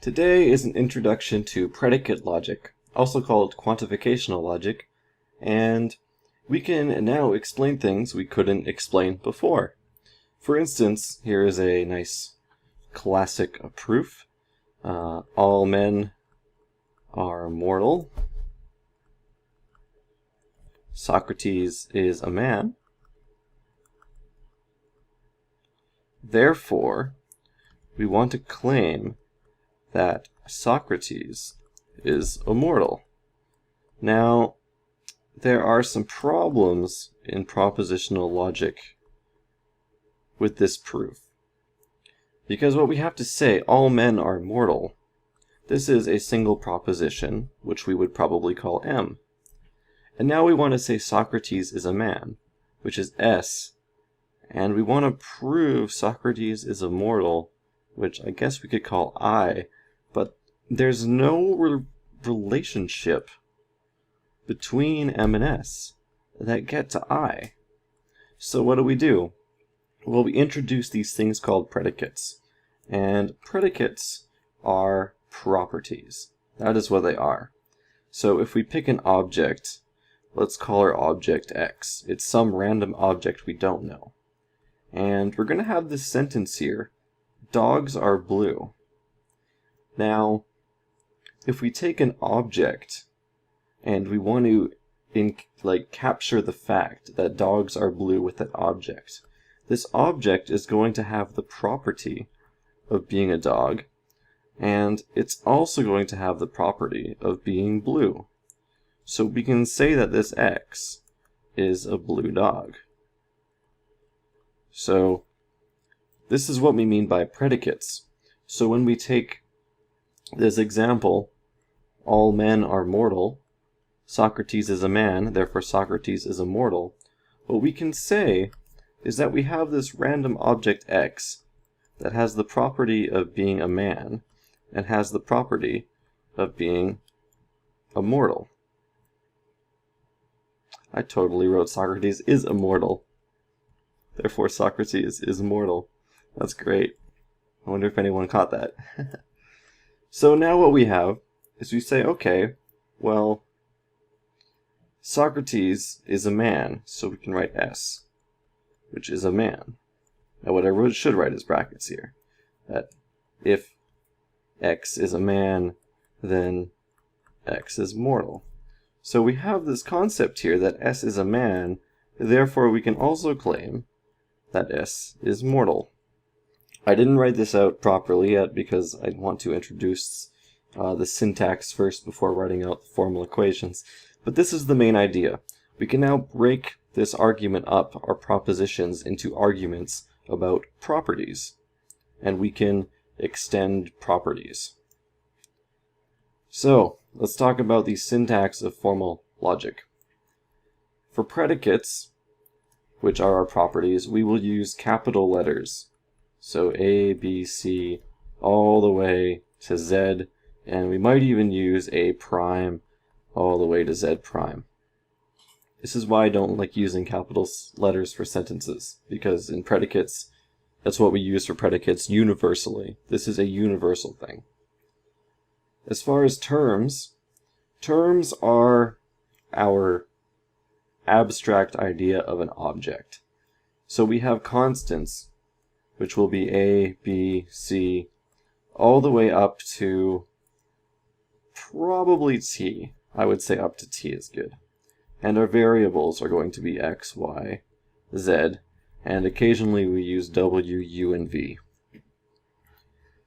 Today is an introduction to predicate logic, also called quantificational logic, and we can now explain things we couldn't explain before. For instance, here is a nice classic proof. All men are mortal. Socrates is a man. Therefore, we want to claim that Socrates is immortal. Now, there are some problems in propositional logic with this proof. Because what we have to say, all men are mortal, this is a single proposition, which we would probably call M. And now we want to say Socrates is a man, which is S, and we want to prove Socrates is immortal, which I guess we could call I, but there's no relationship between M and S that get to I. So what do? Well, we introduce these things called predicates. And predicates are properties. That is what they are. So if we pick an object, let's call our object X. It's some random object we don't know. And we're going to have this sentence here, dogs are blue. Now, if we take an object and we want to capture the fact that dogs are blue with that object, this object is going to have the property of being a dog, and it's also going to have the property of being blue. So we can say that this X is a blue dog. So this is what we mean by predicates. So when we take this example, all men are mortal, Socrates is a man, therefore Socrates is immortal, what we can say is that we have this random object X that has the property of being a man and has the property of being immortal. I totally wrote Socrates is immortal. Therefore Socrates is immortal. That's great. I wonder if anyone caught that. So now what we have is we say, okay, well, Socrates is a man, so we can write S, which is a man. Now what I should write is brackets here. That if X is a man, then X is mortal. So we have this concept here that S is a man, therefore we can also claim that S is mortal. I didn't write this out properly yet because I want to introduce the syntax first before writing out the formal equations. But this is the main idea. We can now break this argument up, our propositions, into arguments about properties. And we can extend properties. So, let's talk about the syntax of formal logic. For predicates, which are our properties, we will use capital letters. So A, B, C, all the way to Z, and we might even use A prime all the way to Z prime. This is why I don't like using capital letters for sentences, because in predicates, that's what we use for predicates universally. This is a universal thing. As far as terms are our abstract idea of an object. So we have constants, which will be A, B, C, all the way up to probably T. I would say up to T is good. And our variables are going to be X, Y, Z, and occasionally we use W, U, and V.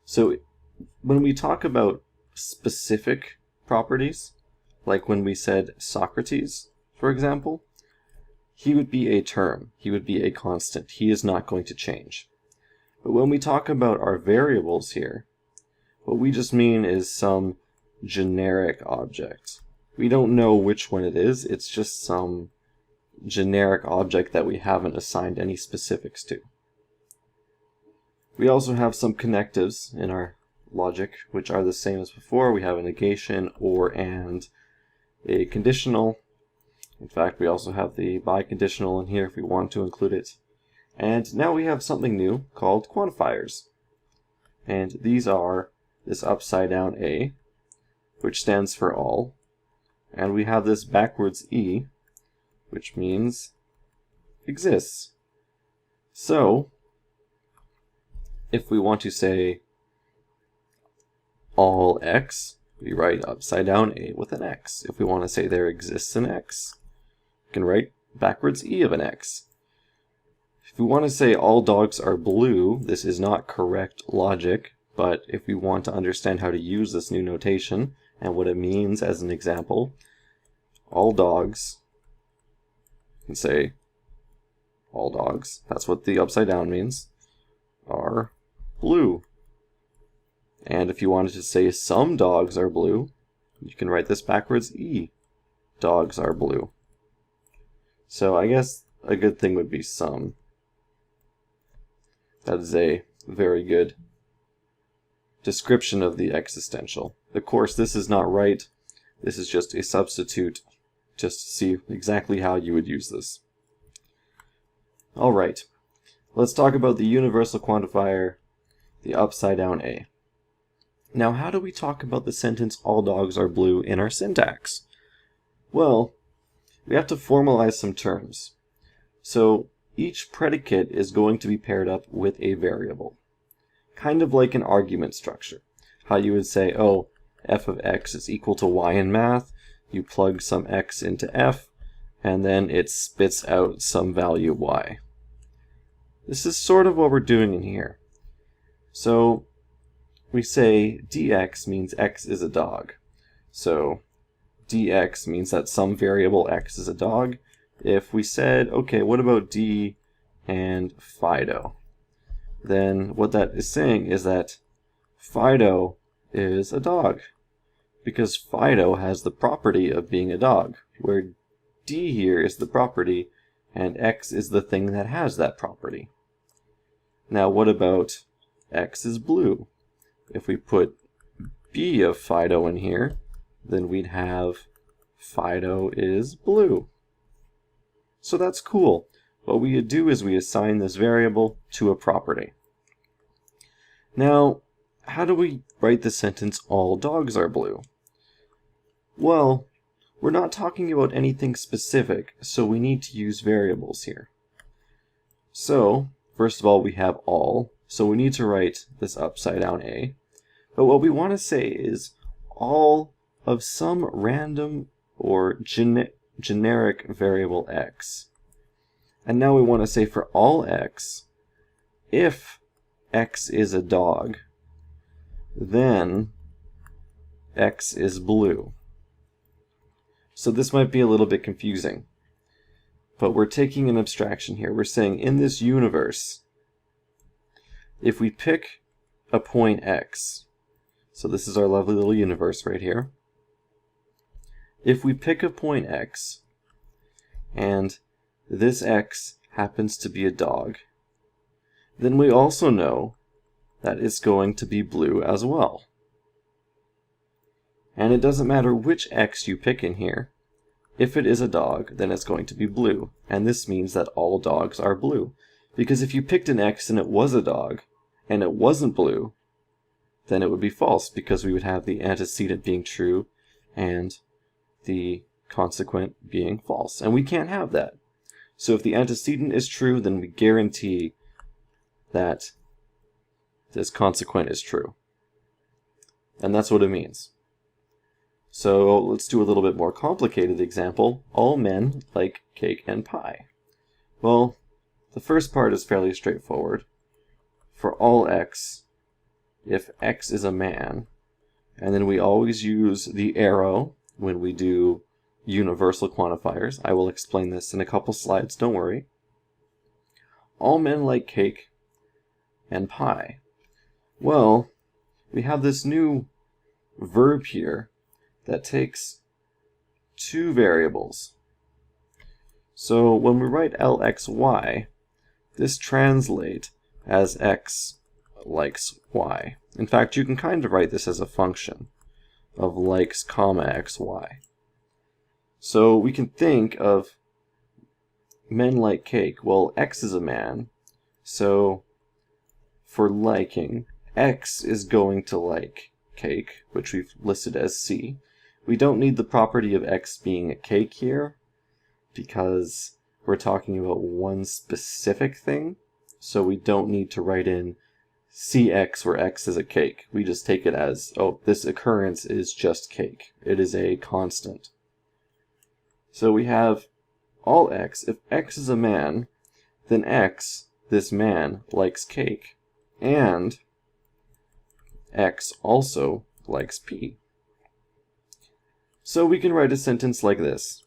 So when we talk about specific properties, like when we said Socrates, for example, he would be a term, he would be a constant, he is not going to change. But when we talk about our variables here, what we just mean is some generic object. We don't know which one it is, it's just some generic object that we haven't assigned any specifics to. We also have some connectives in our logic, which are the same as before. We have a negation, or, and, a conditional. In fact, we also have the biconditional in here if we want to include it. And now we have something new called quantifiers. And these are this upside down A, which stands for all, and we have this backwards E, which means exists. So, if we want to say all X, we write upside down A with an X. If we want to say there exists an X, we can write backwards E of an X. If we want to say all dogs are blue, this is not correct logic, but if we want to understand how to use this new notation and what it means as an example, all dogs, you can say all dogs, that's what the upside down means, are blue. And if you wanted to say some dogs are blue, you can write this backwards E. Dogs are blue. So I guess a good thing would be some. That is a very good description of the existential. Of course, this is not right. This is just a substitute, just to see exactly how you would use this. Alright, let's talk about the universal quantifier, the upside down A. Now, how do we talk about the sentence all dogs are blue in our syntax? Well, we have to formalize some terms. So each predicate is going to be paired up with a variable, kind of like an argument structure. How you would say, oh, f of x is equal to y in math, you plug some x into f, and then it spits out some value y. This is sort of what we're doing in here. So we say dx means x is a dog. So dx means that some variable x is a dog. If we said, okay, what about d and Fido? Then what that is saying is that Fido is a dog, because Fido has the property of being a dog, where d here is the property, and x is the thing that has that property. Now what about x is blue? If we put b of Fido in here, then we'd have Fido is blue. So that's cool. What we do is we assign this variable to a property. Now, how do we write the sentence all dogs are blue? Well, we're not talking about anything specific, so we need to use variables here. So, first of all, we have all, so we need to write this upside down A. But what we want to say is all of some random or generic variable x. And now we want to say for all x, if x is a dog, then x is blue. So this might be a little bit confusing, but we're taking an abstraction here. We're saying in this universe, if we pick a point x, so this is our lovely little universe right here. If we pick a point x, and this x happens to be a dog, then we also know that it's going to be blue as well. And it doesn't matter which x you pick in here. If it is a dog, then it's going to be blue. And this means that all dogs are blue. Because if you picked an x and it was a dog, and it wasn't blue, then it would be false, because we would have the antecedent being true and the consequent being false. And we can't have that. So if the antecedent is true, then we guarantee that this consequent is true. And that's what it means. So let's do a little bit more complicated example. All men like cake and pie. Well, the first part is fairly straightforward. For all x, if x is a man, and then we always use the arrow when we do universal quantifiers. I will explain this in a couple slides, don't worry. All men like cake and pie. Well, we have this new verb here that takes two variables. So when we write LXY, this translates as x likes y. In fact, you can kind of write this as a function of likes comma xy. So we can think of men like cake. Well, x is a man, so for liking, x is going to like cake, which we've listed as C. We don't need the property of x being a cake here, because we're talking about one specific thing, so we don't need to write in Cx where x is a cake. We just take it as, oh, this occurrence is just cake. It is a constant. So we have all x. If x is a man, then x, this man, likes cake. And x also likes p. So we can write a sentence like this.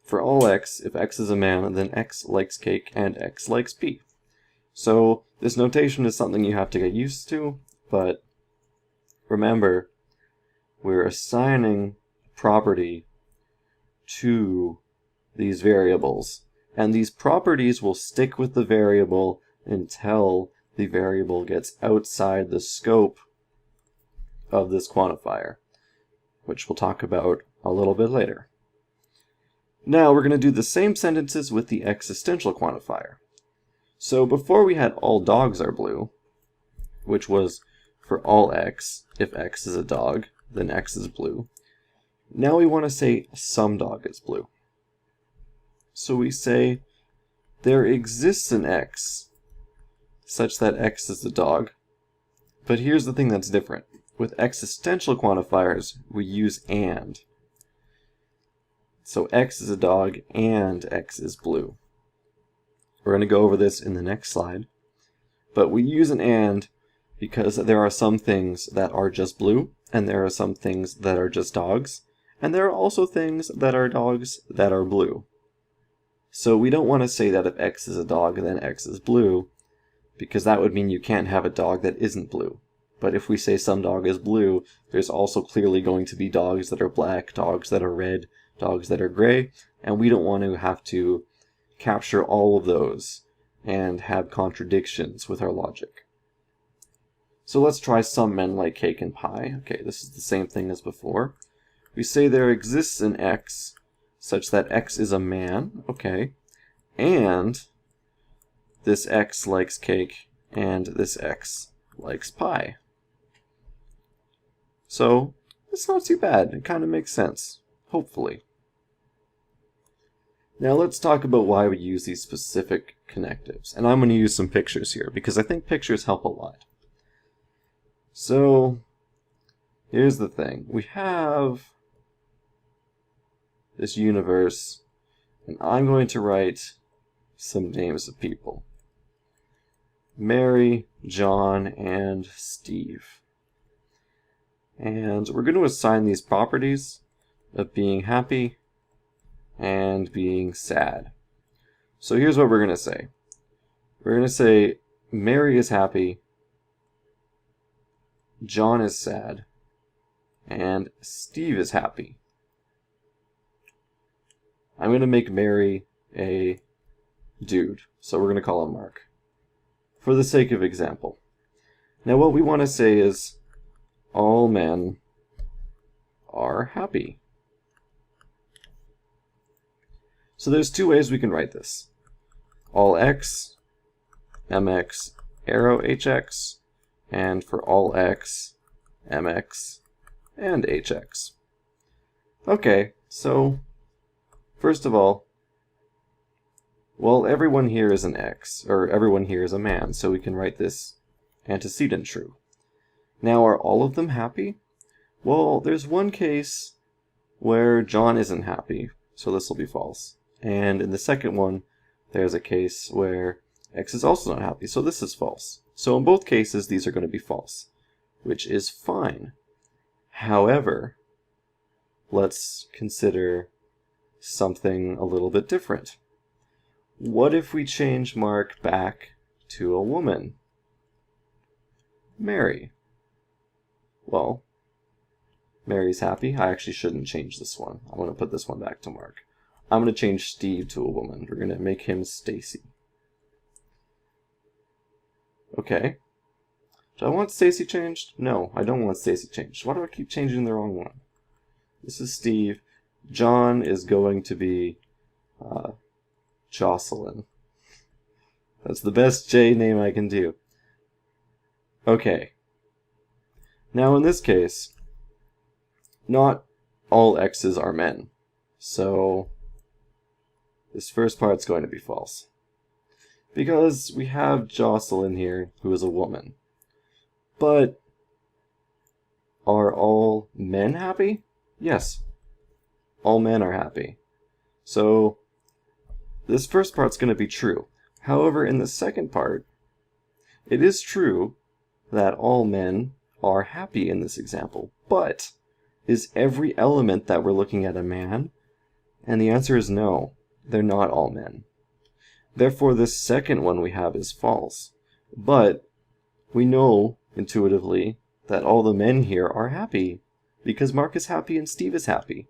For all x, if x is a man, then x likes cake and x likes p. So this notation is something you have to get used to, but remember, we're assigning property to these variables, and these properties will stick with the variable until the variable gets outside the scope of this quantifier, which we'll talk about a little bit later. Now we're going to do the same sentences with the existential quantifier. So before we had all dogs are blue, which was for all x, if x is a dog, then x is blue. Now we want to say some dog is blue. So we say there exists an x such that x is a dog, but here's the thing that's different. With existential quantifiers, we use and. So x is a dog and x is blue. We're going to go over this in the next slide. But we use an and because there are some things that are just blue, and there are some things that are just dogs, and there are also things that are dogs that are blue. So we don't want to say that if x is a dog, then x is blue, because that would mean you can't have a dog that isn't blue. But if we say some dog is blue, there's also clearly going to be dogs that are black, dogs that are red, dogs that are gray, and we don't want to have to capture all of those and have contradictions with our logic. So let's try some men like cake and pie. Okay, this is the same thing as before. We say there exists an x such that x is a man, okay, and this x likes cake and this x likes pie. So it's not too bad. It kind of makes sense, hopefully. Now let's talk about why we use these specific connectives. And I'm going to use some pictures here because I think pictures help a lot. So here's the thing. We have this universe, and I'm going to write some names of people. Mary, John, and Steve. And we're going to assign these properties of being happy and being sad. So here's what we're going to say. We're going to say Mary is happy, John is sad, and Steve is happy. I'm going to make Mary a dude, so we're going to call him Mark, for the sake of example. Now what we want to say is all men are happy. So there's two ways we can write this. All x, mx, arrow hx, and for all x, mx, and hx. Okay, so first of all, well, everyone here is an x, or everyone here is a man, so we can write this antecedent true. Now, are all of them happy? Well, there's one case where John isn't happy, so this will be false. And in the second one, there's a case where x is also not happy, so this is false. So in both cases, these are going to be false, which is fine. However, let's consider something a little bit different. What if we change Mark back to a woman? Mary. Well, Mary's happy. I actually shouldn't change this one. I'm going to put this one back to Mark. I'm going to change Steve to a woman. We're going to make him Stacy. Okay. Do I want Stacy changed? No, I don't want Stacy changed. Why do I keep changing the wrong one? This is Steve. John is going to be Jocelyn. That's the best J name I can do. Okay. Now in this case, not all x's are men. So this first part's going to be false. Because we have Jocelyn here, who is a woman. But are all men happy? Yes. All men are happy. So this first part's going to be true. However, in the second part, it is true that all men are happy in this example. But is every element that we're looking at a man? And the answer is no. They're not all men. Therefore, this second one we have is false. But we know intuitively that all the men here are happy, because Mark is happy and Steve is happy.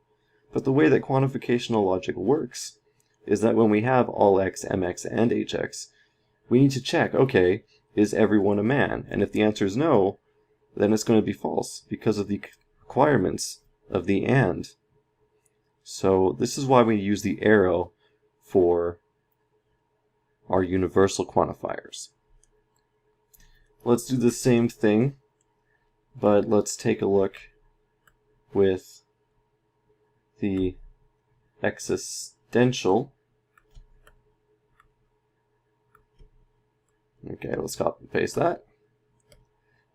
But the way that quantificational logic works is that when we have all x, mx, and hx, we need to check, okay, is everyone a man? And if the answer is no, then it's going to be false, because of the requirements of the and. So this is why we use the arrow for our universal quantifiers. Let's do the same thing, but let's take a look with the existential. Okay, let's copy and paste that.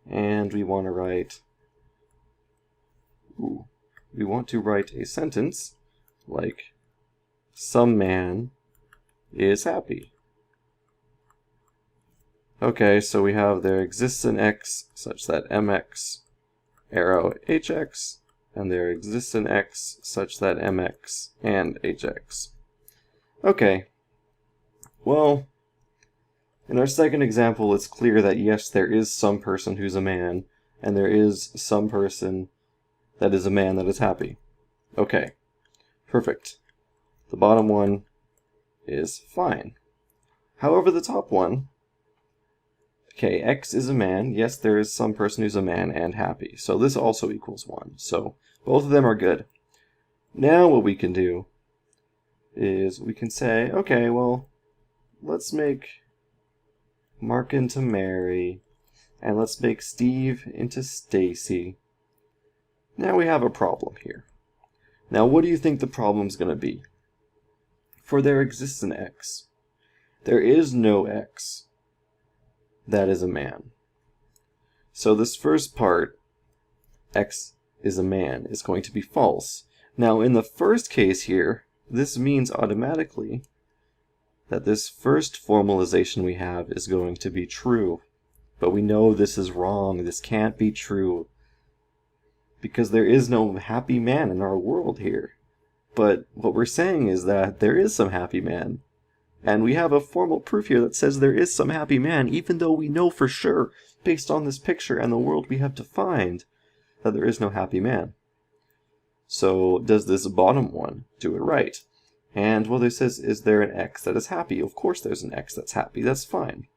And we want to write, a sentence like, some man is happy. Okay, so we have there exists an x such that mx arrow hx, and there exists an x such that mx and hx. Okay, well, in our second example, it's clear that yes, there is some person who's a man, and there is some person that is a man that is happy. Okay, perfect. The bottom one is fine. However, the top one, okay, x is a man. Yes, there is some person who's a man and happy. So this also equals 1. So both of them are good. Now what we can do is we can say, okay, well, let's make Mark into Mary, and let's make Steve into Stacy. Now we have a problem here. Now what do you think the problem's going to be? For there exists an x. There is no x that is a man. So this first part, x is a man, is going to be false. Now in the first case here, this means automatically that this first formalization we have is going to be true. But we know this is wrong. This can't be true, because there is no happy man in our world here. But what we're saying is that there is some happy man. And we have a formal proof here that says there is some happy man, even though we know for sure, based on this picture and the world we have defined, that there is no happy man. So does this bottom one do it right? And well, it says, is there an x that is happy? Of course there's an x that's happy, that's fine.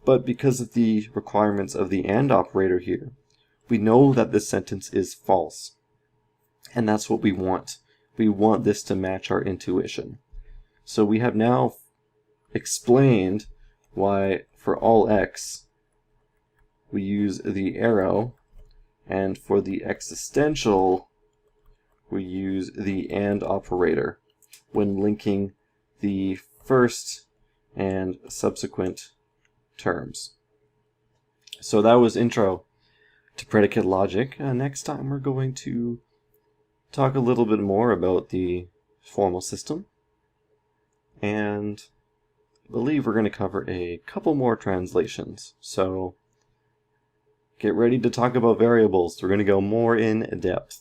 But because of the requirements of the AND operator here, we know that this sentence is false. And that's what we want. We want this to match our intuition. So we have now explained why for all x we use the arrow, and for the existential we use the AND operator when linking the first and subsequent terms. So that was intro to predicate logic. Next time we're going to talk a little bit more about the formal system, and I believe we're going to cover a couple more translations. So get ready to talk about variables. We're going to go more in depth.